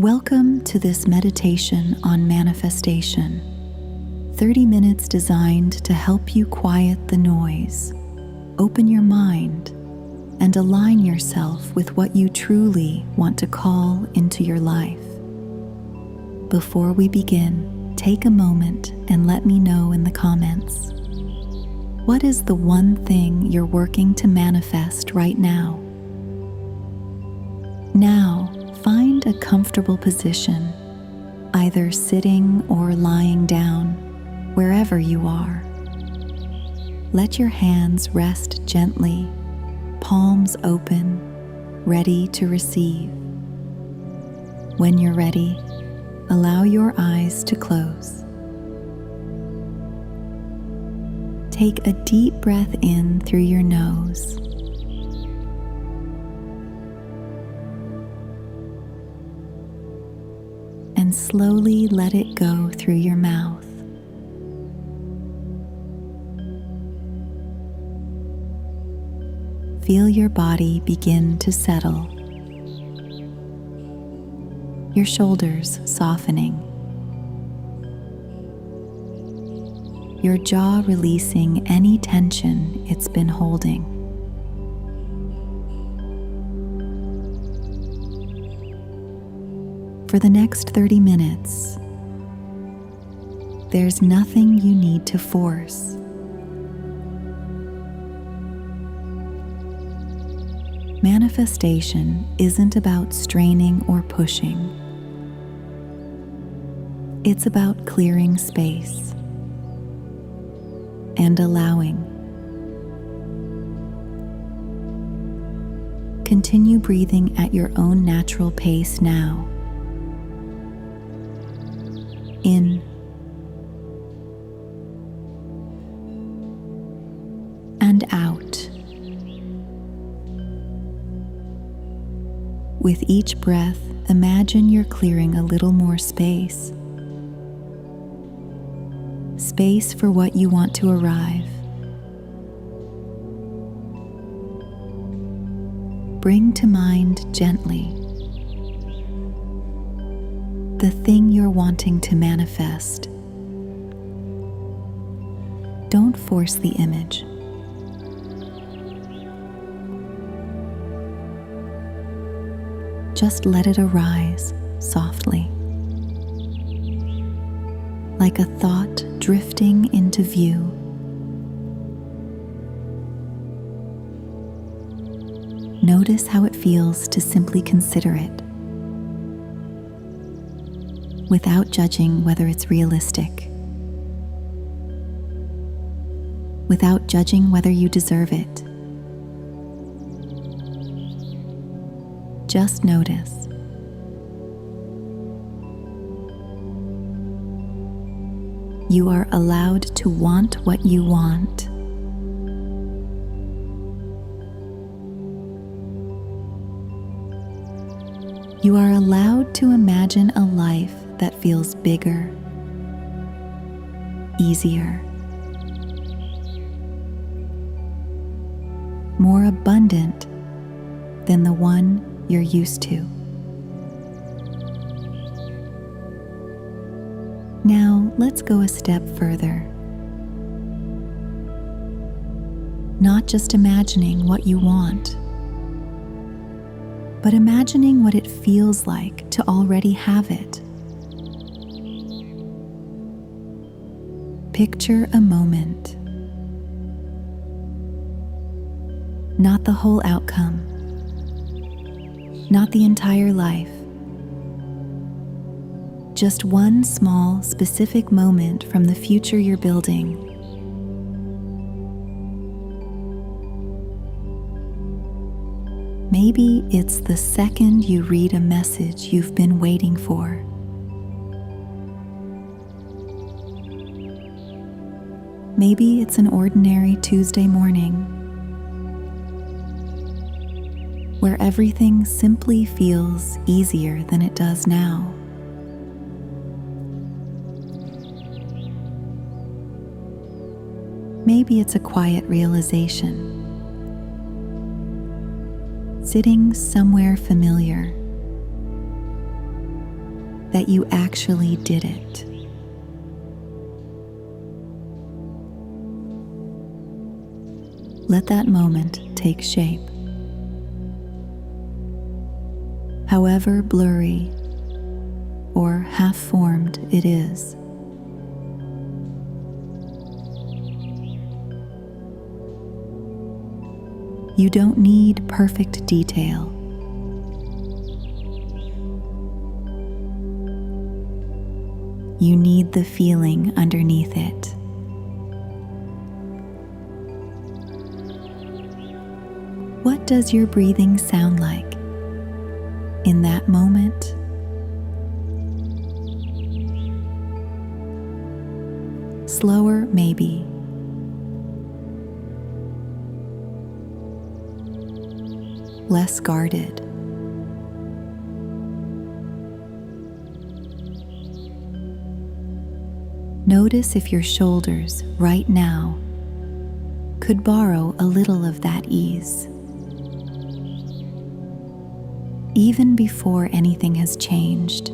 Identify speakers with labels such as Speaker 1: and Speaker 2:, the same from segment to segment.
Speaker 1: Welcome to this meditation on manifestation. 30 minutes designed to help you quiet the noise, open your mind, and align yourself with what you truly want to call into your life. Before we begin, take a moment and let me know in the comments. What is the one thing you're working to manifest right now? Now, find a comfortable position, either sitting or lying down, wherever you are. Let your hands rest gently, palms open, ready to receive. When you're ready, allow your eyes to close. Take a deep breath in through your nose. And slowly let it go through your mouth. Feel your body begin to settle. Your shoulders softening. Your jaw releasing any tension it's been holding. For the next 30 minutes, there's nothing you need to force. Manifestation isn't about straining or pushing. It's about clearing space and allowing. Continue breathing at your own natural pace now. In and out. With each breath, imagine you're clearing a little more space. Space for what you want to arrive. Bring to mind gently the thing you're wanting to manifest. Don't force the image. Just let it arise softly, like a thought drifting into view. Notice how it feels to simply consider it, without judging whether it's realistic, without judging whether you deserve it. Just notice. You are allowed to want what you want. You are allowed to imagine a life that feels bigger, easier, more abundant than the one you're used to. Now, let's go a step further. Not just imagining what you want, but imagining what it feels like to already have it. Picture a moment, not the whole outcome, not the entire life, just one small, specific moment from the future you're building. Maybe it's the second you read a message you've been waiting for. Maybe it's an ordinary Tuesday morning where everything simply feels easier than it does now. Maybe it's a quiet realization, sitting somewhere familiar, that you actually did it. Let that moment take shape. However blurry or half-formed it is. You don't need perfect detail. You need the feeling underneath it. What does your breathing sound like in that moment? Slower, maybe. Less guarded. Notice if your shoulders right now could borrow a little of that ease. Even before anything has changed.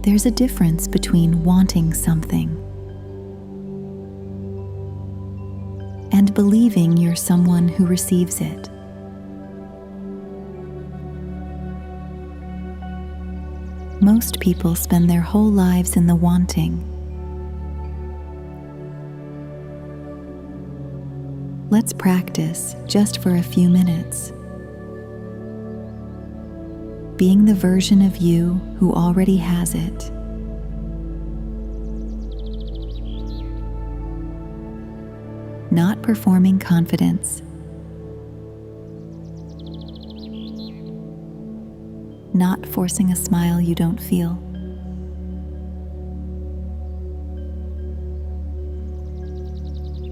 Speaker 1: There's a difference between wanting something and believing you're someone who receives it. Most people spend their whole lives in the wanting. Let's practice just for a few minutes. Being the version of you who already has it. Not performing confidence. Not forcing a smile you don't feel.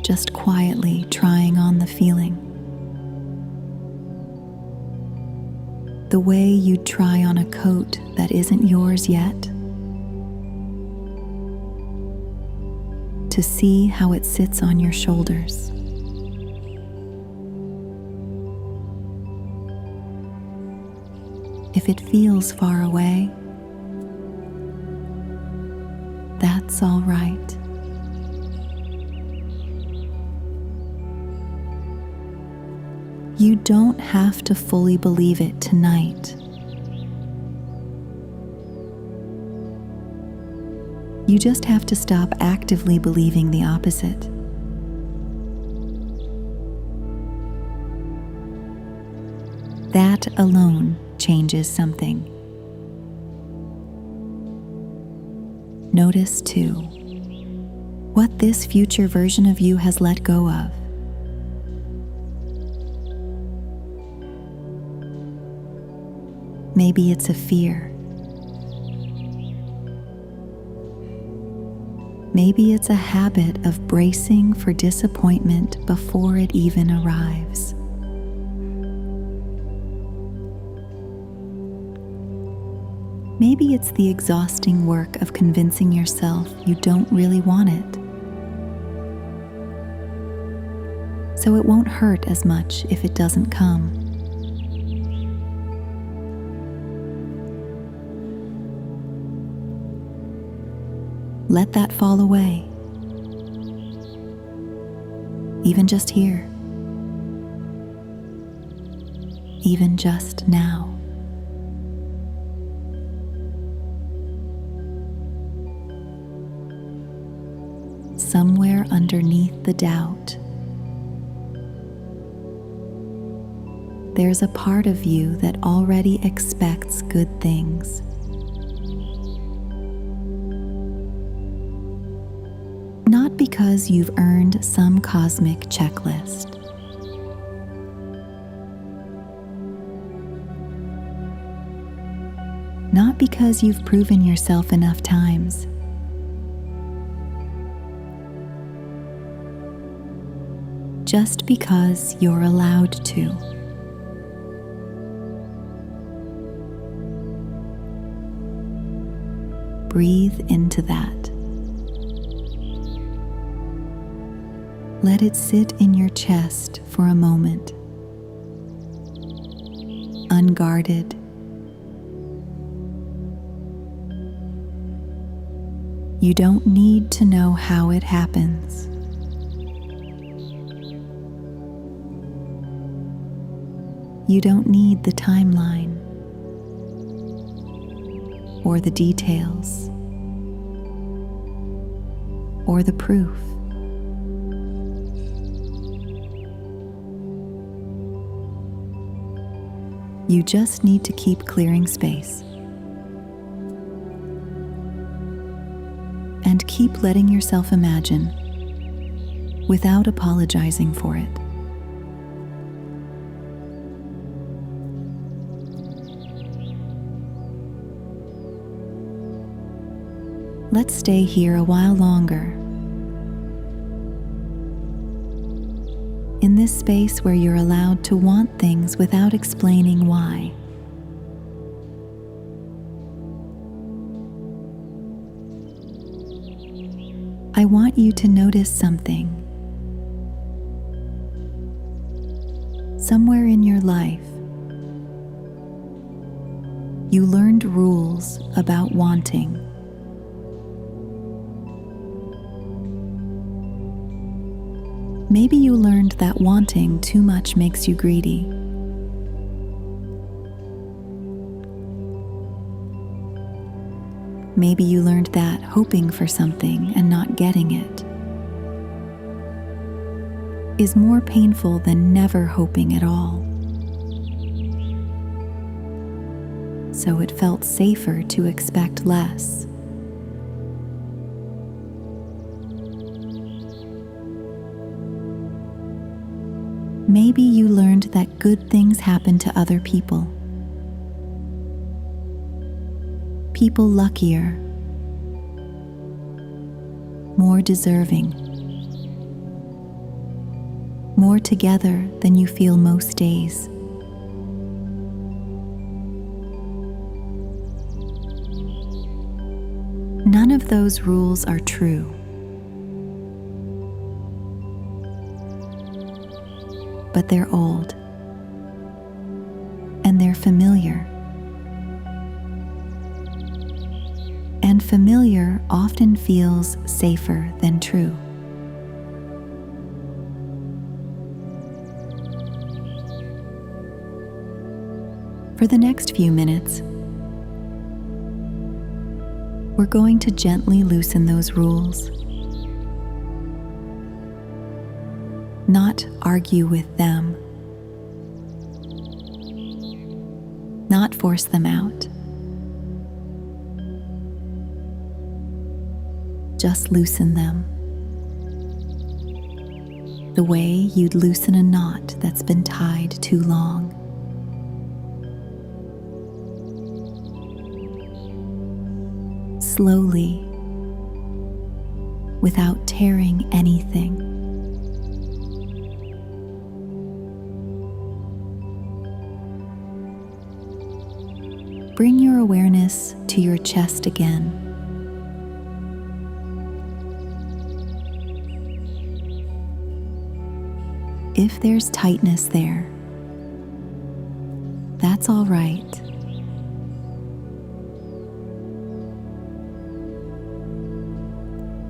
Speaker 1: Just quietly trying on the feeling. The way you'd try on a coat that isn't yours yet. To see how it sits on your shoulders. If it feels far away, that's all right. You don't have to fully believe it tonight. You just have to stop actively believing the opposite. That alone changes something. Notice, too, what this future version of you has let go of. Maybe it's a fear. Maybe it's a habit of bracing for disappointment before it even arrives. Maybe it's the exhausting work of convincing yourself you don't really want it. So it won't hurt as much if it doesn't come. Let that fall away. Even just here. Even just now. Somewhere underneath the doubt, there's a part of you that already expects good things. Not because you've earned some cosmic checklist. Not because you've proven yourself enough times. Just because you're allowed to. Breathe into that. Let it sit in your chest for a moment. unguarded. You don't need to know how it happens. You don't need the timeline or the details or the proof. You just need to keep clearing space and keep letting yourself imagine without apologizing for it. Let's stay here a while longer, in this space where you're allowed to want things without explaining why. I want you to notice something. Somewhere in your life, you learned rules about wanting. Maybe you learned that wanting too much makes you greedy. Maybe you learned that hoping for something and not getting it is more painful than never hoping at all. So it felt safer to expect less. Maybe you learned that good things happen to other people. People luckier, more deserving, more together than you feel most days. None of those rules are true. But they're old, and they're familiar. And familiar often feels safer than true. For the next few minutes, we're going to gently loosen those rules. Not argue with them. Not force them out. Just loosen them. The way you'd loosen a knot that's been tied too long. Slowly, without tearing anything. Bring your awareness to your chest again. If there's tightness there, that's all right.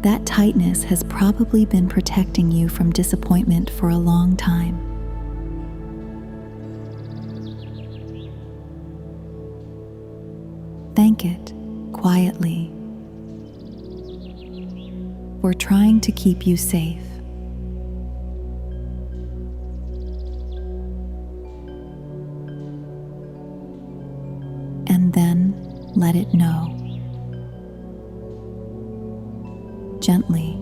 Speaker 1: That tightness has probably been protecting you from disappointment for a long time. Thank it quietly for trying to keep you safe. And then let it know. Gently,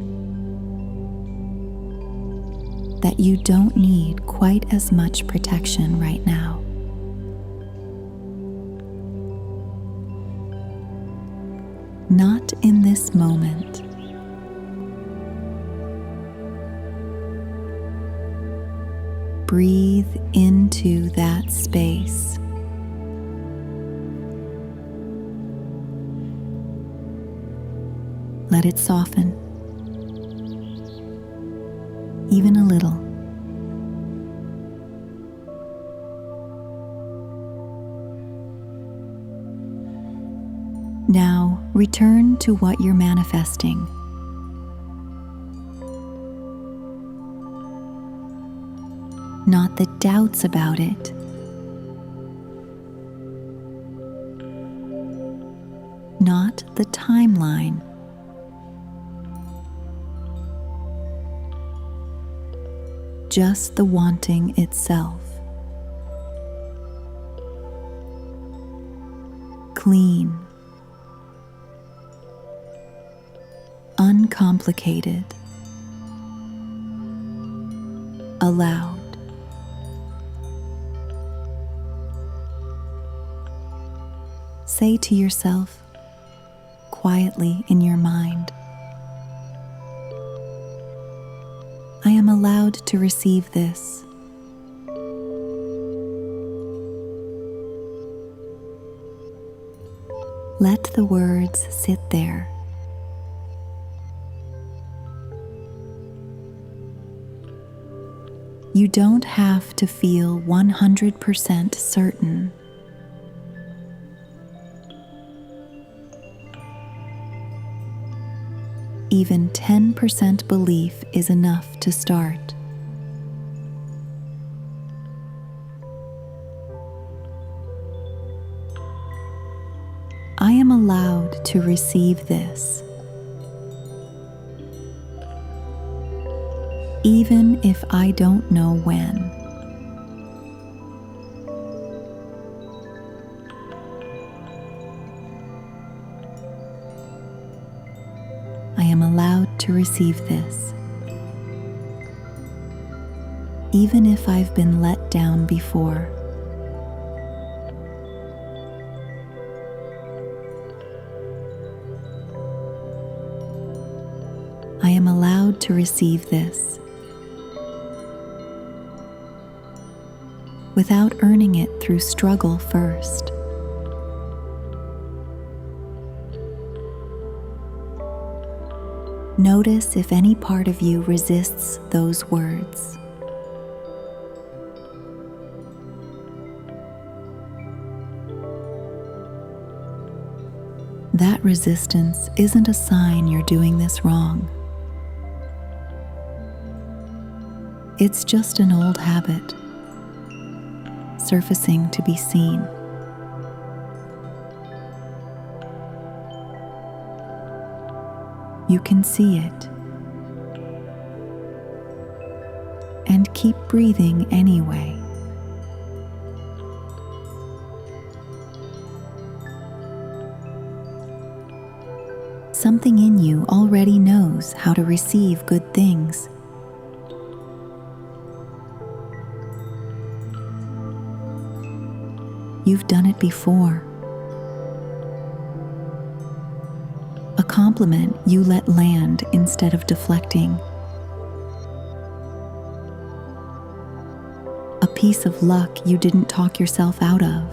Speaker 1: that you don't need quite as much protection right now. Not in this moment. Breathe into that space. Let it soften, even a little. Now, return to what you're manifesting. Not the doubts about it. Not the timeline. Just the wanting itself. Clean. Uncomplicated. Allowed. Say to yourself, quietly in your mind, I am allowed to receive this. Let the words sit there. You don't have to feel 100% certain. Even 10% belief is enough to start. I am allowed to receive this, even if I don't know when. I am allowed to receive this, even if I've been let down before. I am allowed to receive this without earning it through struggle first. Notice if any part of you resists those words. That resistance isn't a sign you're doing this wrong. It's just an old habit, surfacing to be seen. You can see it, and keep breathing anyway. Something in you already knows how to receive good things. You've done it before. A compliment you let land instead of deflecting. A piece of luck you didn't talk yourself out of.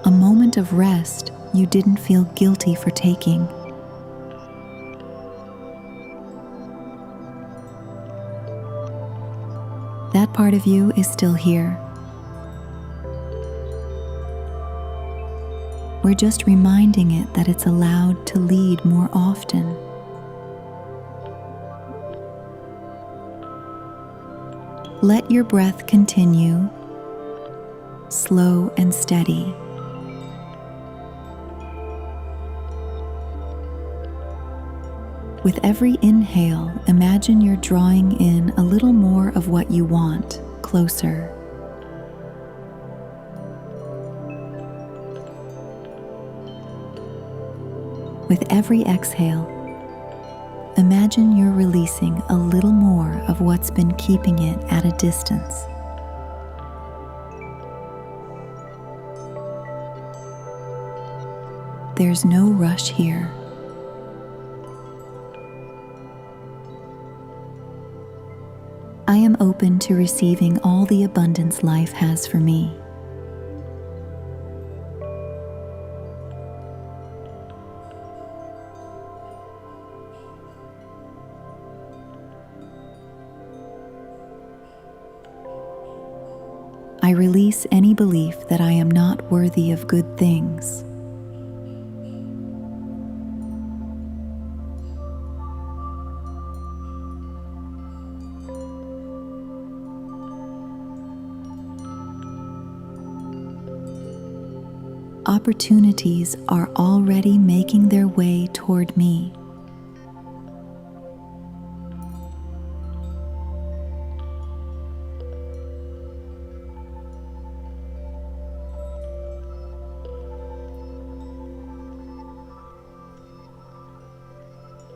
Speaker 1: A moment of rest you didn't feel guilty for taking. That part of you is still here. We're just reminding it that it's allowed to lead more often. Let your breath continue, slow and steady. With every inhale, imagine you're drawing in a little more of what you want, closer. With every exhale, imagine you're releasing a little more of what's been keeping it at a distance. There's no rush here. I am open to receiving all the abundance life has for me. I I release any belief that I am not worthy of good things. Opportunities are already making their way toward me.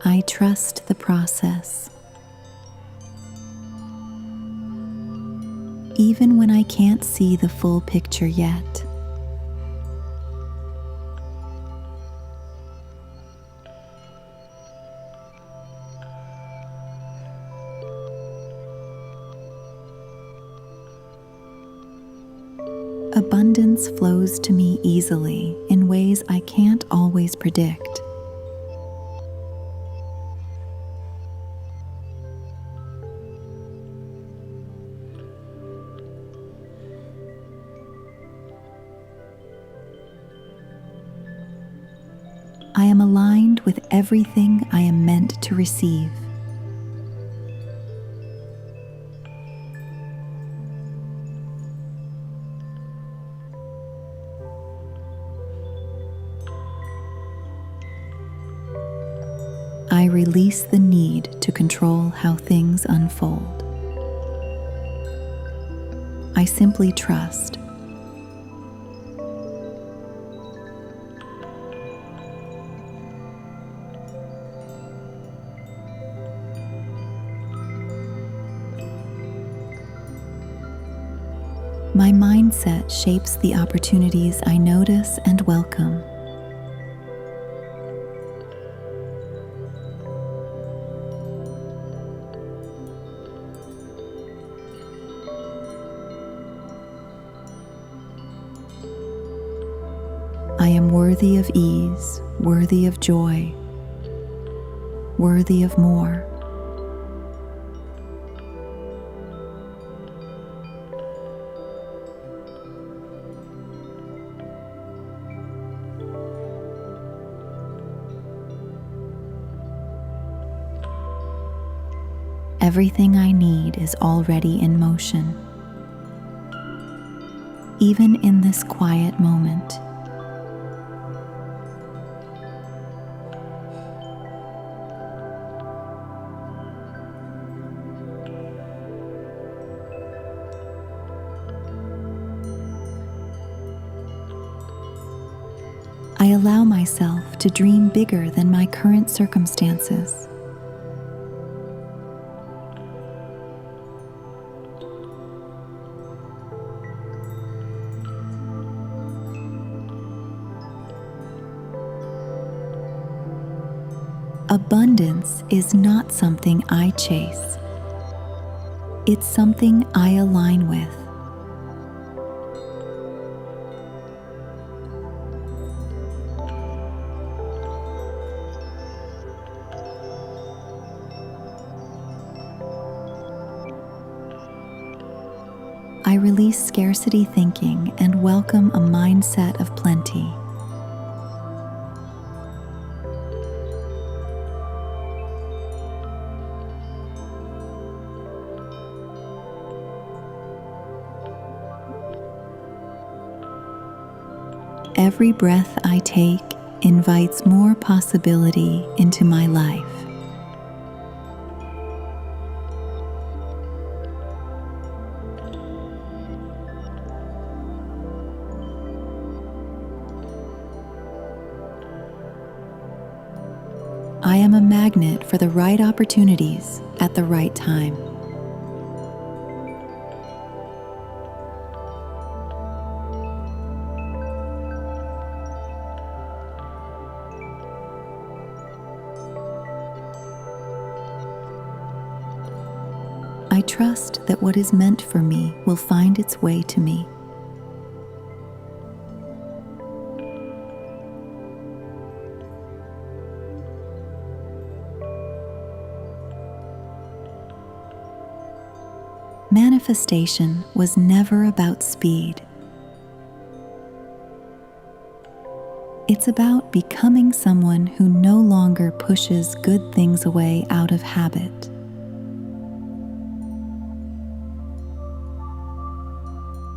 Speaker 1: I trust the process. Even when I can't see the full picture yet. Abundance flows to me easily in ways I can't always predict. I am aligned with everything I am meant to receive. I release the need to control how things unfold. I simply trust. My mindset shapes the opportunities I notice and welcome. I am worthy of ease, worthy of joy, worthy of more. Everything I need is already in motion. Even in this quiet moment. I allow myself to dream bigger than my current circumstances. Abundance is not something I chase. It's something I align with. I release scarcity thinking and welcome a mindset of plenty. Every breath I take invites more possibility into my life. I am a magnet for the right opportunities at the right time. I trust that what is meant for me will find its way to me. Manifestation was never about speed. It's about becoming someone who no longer pushes good things away out of habit.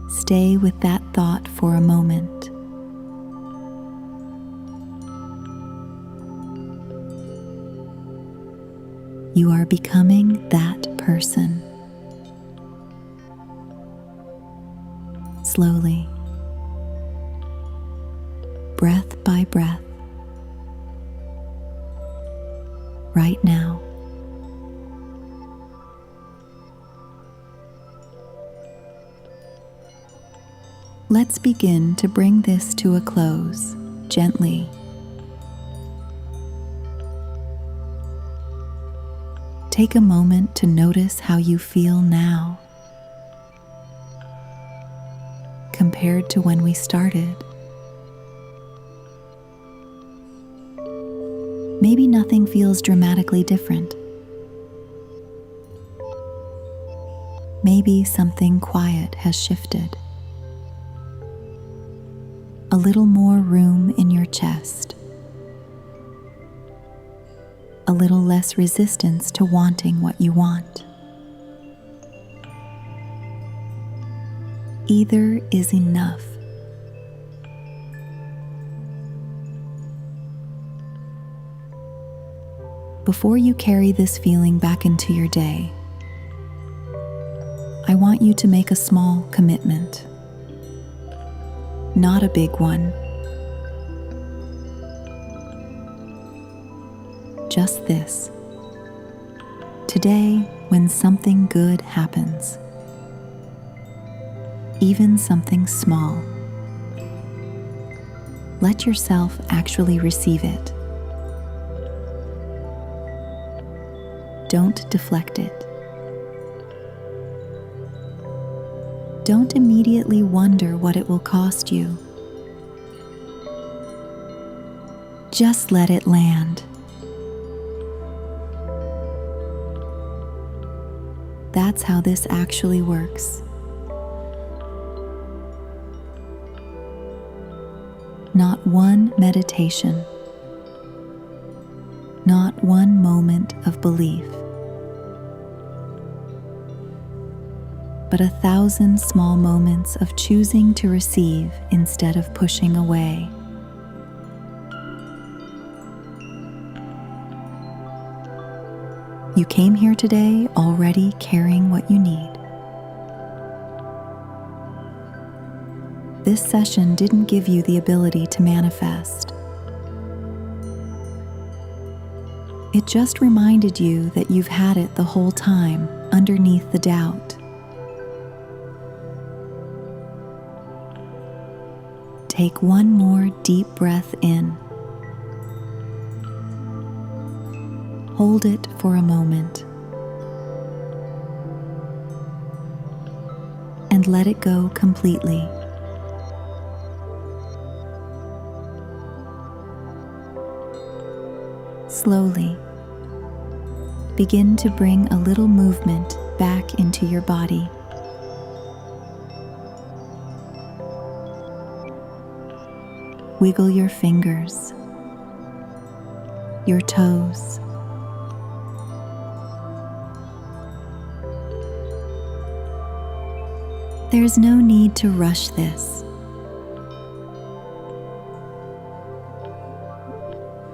Speaker 1: Stay with that thought for a moment. You are becoming that person. Slowly, breath by breath, right now. Let's begin to bring this to a close, gently. Take a moment to notice how you feel now, compared to when we started. Maybe nothing feels dramatically different. Maybe something quiet has shifted. A little more room in your chest. A little less resistance to wanting what you want. Either is enough. Before you carry this feeling back into your day, I want you to make a small commitment. Not a big one. Just this. Today, when something good happens, even something small, let yourself actually receive it. Don't deflect it. Don't immediately wonder what it will cost you. Just let it land. That's how this actually works. Not one meditation, not one moment of belief, but 1,000 small moments of choosing to receive instead of pushing away. You came here today already carrying what you need. This session didn't give you the ability to manifest. It just reminded you that you've had it the whole time underneath the doubt. Take one more deep breath in. Hold it for a moment. And let it go completely. Slowly, begin to bring a little movement back into your body. Wiggle your fingers, your toes. There's no need to rush this.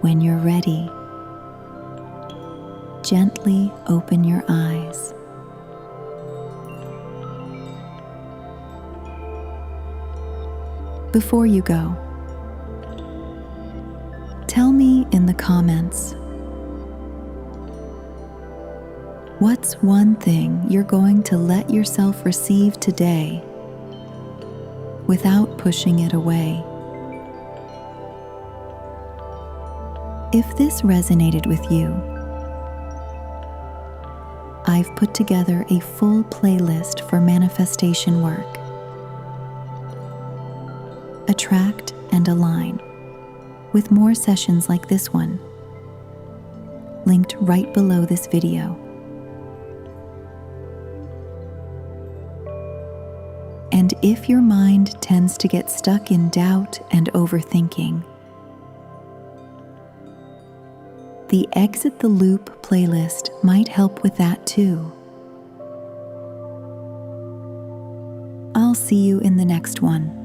Speaker 1: When you're ready, gently open your eyes. Before you go, tell me in the comments, what's one thing you're going to let yourself receive today without pushing it away? If this resonated with you, I've put together a full playlist for manifestation work. Attract and align, with more sessions like this one, linked right below this video. if your mind tends to get stuck in doubt and overthinking. The Exit the Loop playlist might help with that too. I'll see you in the next one.